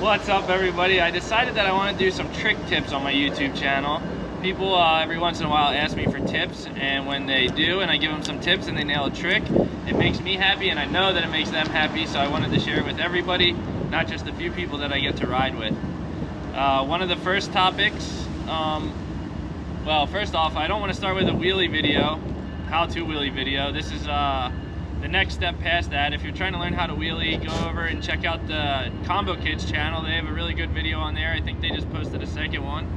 What's up, everybody? I decided that I want to do some trick tips on my YouTube channel. People every once in a while ask me for tips, and when they do and I give them some tips and they nail a trick, it makes me happy, and I know that it makes them happy, so I wanted to share it with everybody, not just the few people that I get to ride with. One of the first topics, well, first off, I don't want to start with a wheelie video, how-to wheelie video. This is the next step past that. If you're trying to learn how to wheelie, go over and check out the Combo Kids channel. They have a really good video on there. I think they just posted a second one.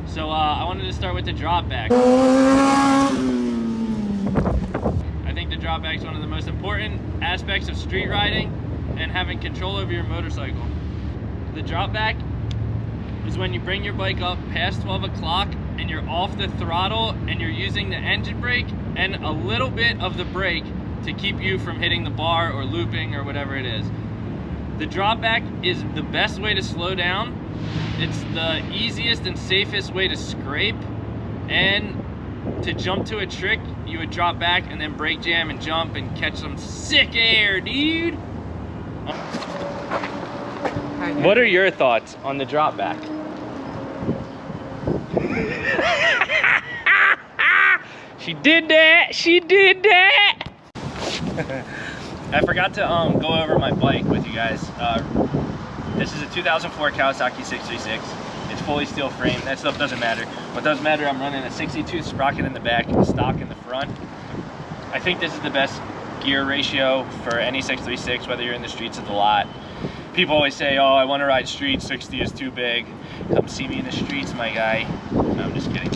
So I wanted to start with the Dropback. I think the Dropback is one of the most important aspects of street riding and having control over your motorcycle. The Dropback is when you bring your bike up past 12 o'clock and you're off the throttle and you're using the engine brake and a little bit of the brake to keep you from hitting the bar or looping or whatever it is. The Dropback is the best way to slow down. It's the easiest and safest way to scrape, and to jump to a trick, you would drop back and then brake jam and jump and catch some sick air, dude. What are your thoughts on the Dropback? She did that, she did that. I forgot to go over my bike with you guys. This is a 2004 Kawasaki 636. It's fully steel frame. That stuff doesn't matter. What does matter, I'm running a 60-tooth sprocket in the back and stock in the front. I think this is the best gear ratio for any 636, whether you're in the streets or the lot. People always say, oh, I want to ride streets, 60 is too big. Come see me in the streets, my guy. No, I'm just kidding.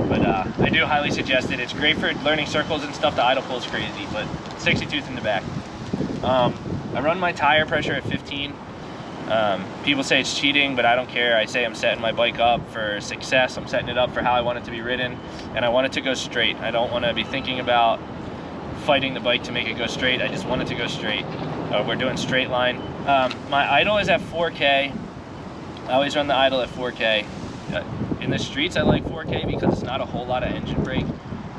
But I do highly suggest it. It's great for learning circles and stuff. The idle pull is crazy, but 60 tooth in the back. I run my tire pressure at 15. People say it's cheating, but I don't care. I say I'm setting my bike up for success. I'm setting it up for how I want it to be ridden, and I want it to go straight. I don't want to be thinking about fighting the bike to make it go straight. I just want it to go straight. We're doing straight line. My idle is at 4K. I always run the idle at 4K. In the streets, I like 4K because it's not a whole lot of engine brake.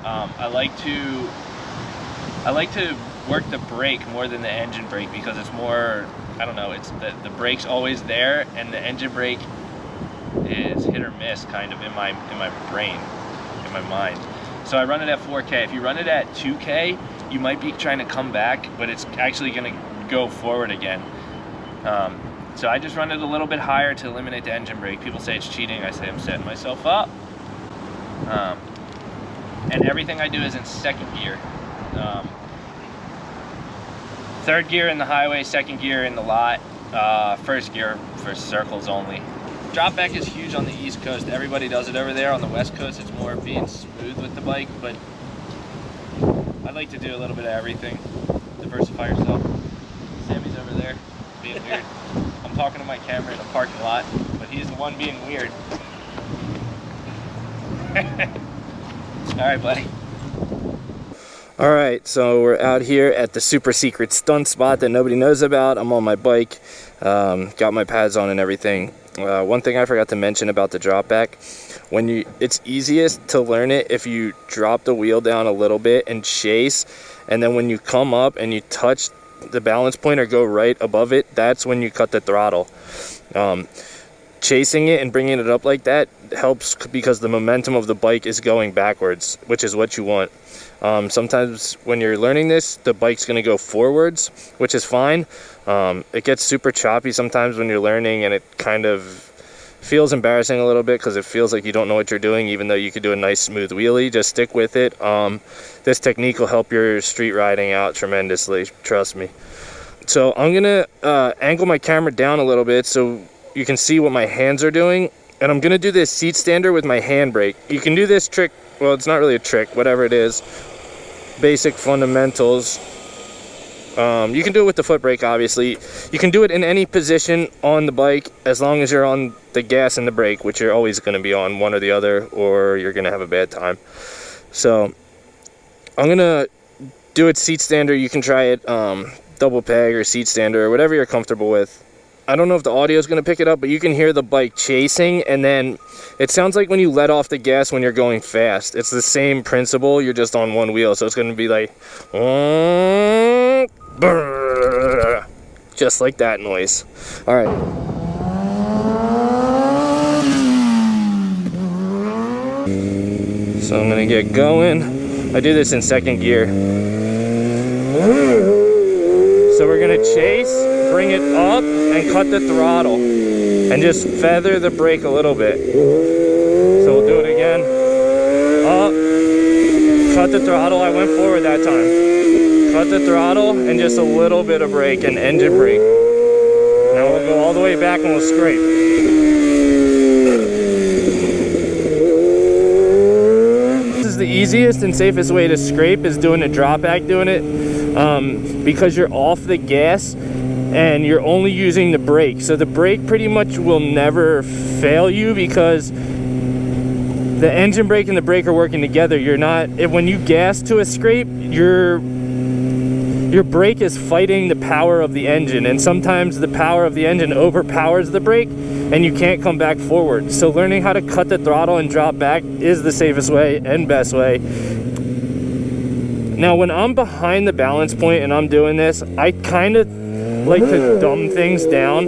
I like to work the brake more than the engine brake because it's more, I don't know, it's the brake's always there, and the engine brake is hit or miss kind of in my brain, in my mind. So I run it at 4K. If you run it at 2K, you might be trying to come back, but it's actually going to go forward again. So I just run it a little bit higher to eliminate the engine brake. People say it's cheating. I say I'm setting myself up. And everything I do is in second gear. Third gear in the highway, second gear in the lot, first gear for circles only. Dropback is huge on the East Coast. Everybody does it over there. On the West Coast, it's more being smooth with the bike, but I like to do a little bit of everything. Diversify yourself. Sammy's over there being weird. I'm talking to my camera in a parking lot, but he's the one being weird. All right, buddy. All right, so we're out here at the super secret stunt spot that nobody knows about. I'm on my bike, got my pads on and everything. One thing I forgot to mention about the Dropback, it's easiest to learn it if you drop the wheel down a little bit and chase, and then when you come up and you touch the balance point or go right above it, that's when you cut the throttle. Chasing it and bringing it up like that helps because the momentum of the bike is going backwards, which is what you want. Sometimes when you're learning this, the bike's going to go forwards, which is fine. It gets super choppy sometimes when you're learning, and it kind of feels embarrassing a little bit because it feels like you don't know what you're doing, even though you could do a nice smooth wheelie. Just stick with it. This technique will help your street riding out tremendously, trust me. So I'm going to angle my camera down a little bit so you can see what my hands are doing, and I'm going to do this seat stander with my handbrake. You can do this trick, well, it's not really a trick, whatever it is. Basic fundamentals. You can do it with the foot brake, obviously. You can do it in any position on the bike as long as you're on the gas and the brake, which you're always going to be on one or the other, or you're going to have a bad time. So I'm going to do it seat stander. You can try it double peg or seat stander or whatever you're comfortable with. I don't know if the audio is going to pick it up, but you can hear the bike chasing, and then it sounds like when you let off the gas when you're going fast. It's the same principle, you're just on one wheel, so it's going to be like just like that noise. All right. So I'm gonna get going. I do this in second gear. So we're gonna chase, bring it up, and cut the throttle. And just feather the brake a little bit. So we'll do it again. Up, cut the throttle. I went forward that time. Cut the throttle and just a little bit of brake and engine brake. Now we'll go all the way back and we'll scrape. This is the easiest and safest way to scrape is doing a drop back, doing it because you're off the gas and you're only using the brake. So the brake pretty much will never fail you because the engine brake and the brake are working together. You're not, when you gas to a scrape, your brake is fighting the power of the engine, and sometimes the power of the engine overpowers the brake and you can't come back forward. So learning how to cut the throttle and drop back is the safest way and best way. Now when I'm behind the balance point and I'm doing this, I kind of like to dumb things down.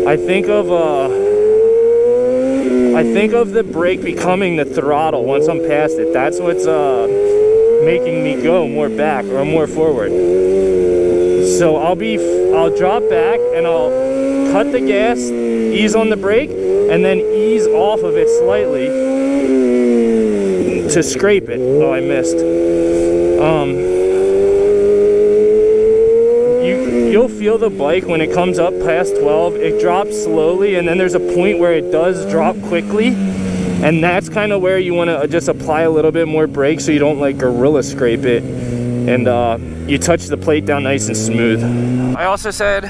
I think of the brake becoming the throttle once I'm past it. That's what's making me go more back or more forward. So I'll drop back and I'll cut the gas, ease on the brake, and then ease off of it slightly to scrape it. Oh, I missed. You'll feel the bike when it comes up past 12, it drops slowly, and then there's a point where it does drop quickly, and that's kind of where you want to just apply a little bit more brake so you don't like gorilla scrape it, and you touch the plate down nice and smooth. I also said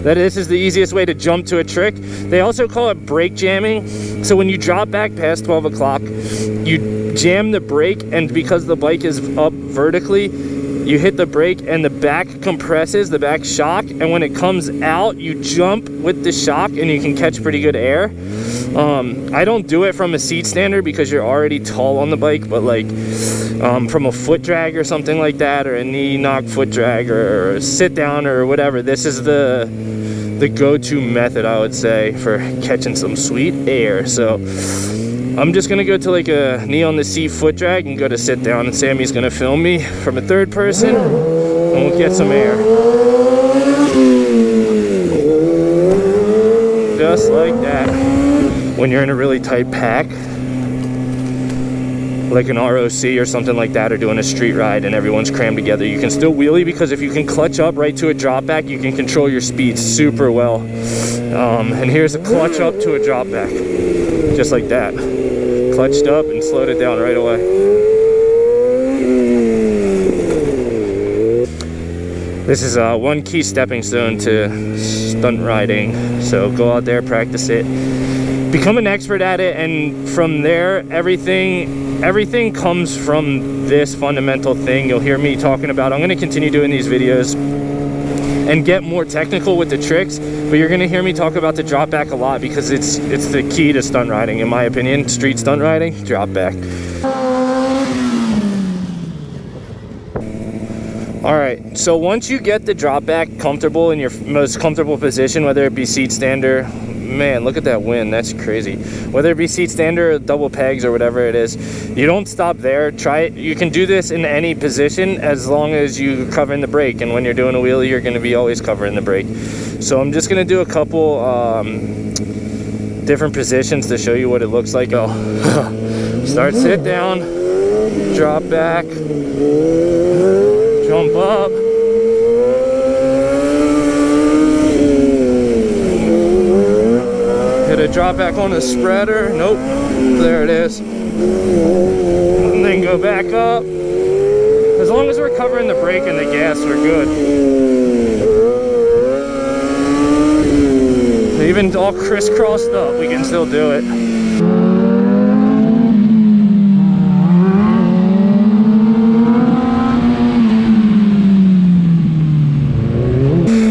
that this is the easiest way to jump to a trick. They also call it brake jamming. So when you drop back past 12 o'clock, you jam the brake, and because the bike is up vertically, you hit the brake and the back compresses, the back shock, and when it comes out, you jump with the shock and you can catch pretty good air. I don't do it from a seat stander because you're already tall on the bike, but like from a foot drag or something like that, or a knee knock foot drag, or a sit down or whatever, this is the go-to method, I would say, for catching some sweet air. So I'm just gonna go to like a knee on the seat foot drag and go to sit down, and Sammy's gonna film me from a third person and we'll get some air. Just like that. When you're in a really tight pack, like an ROC or something like that, or doing a street ride and everyone's crammed together, you can still wheelie, because if you can clutch up right to a drop back, you can control your speed super well. And here's a clutch up to a drop back, just like that. Clutched up and slowed it down right away. This is one key stepping stone to stunt riding. So go out there, practice it, become an expert at it, and from there, everything comes from this fundamental thing you'll hear me talking about. I'm going to continue doing these videos and get more technical with the tricks, but you're going to hear me talk about the drop back a lot because it's the key to stunt riding, in my opinion. Street stunt riding, drop back. All right, so once you get the drop back comfortable in your most comfortable position, whether it be seat stander, man, look at that wind, that's crazy. Whether it be seat stander or double pegs or whatever it is, you don't stop there. Try it. You can do this in any position as long as you covering the brake, and when you're doing a wheelie, you're going to be always covering the brake. So I'm just going to do a couple different positions to show you what it looks like. Oh, start sit down, drop back, jump up, hit a drop back on the spreader. Nope, there it is. And then go back up. As long as we're covering the brake and the gas, we're good. Even all crisscrossed up, we can still do it.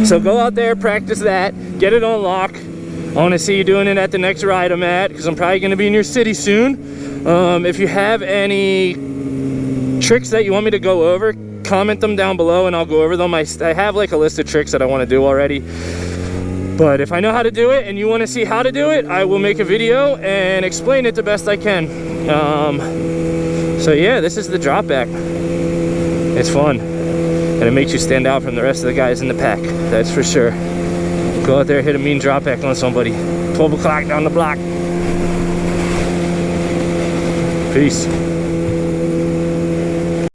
So go out there, practice that, get it on lock. I want to see you doing it at the next ride I'm at, because I'm probably going to be in your city soon. If you have any tricks that you want me to go over, comment them down below and I'll go over them. I have like a list of tricks that I want to do already. But if I know how to do it and you want to see how to do it, I will make a video and explain it the best I can. So yeah, this is the drop back. It's fun, and it makes you stand out from the rest of the guys in the pack, that's for sure. Go out there, hit a mean drop back on somebody. 12 o'clock down the block. Peace.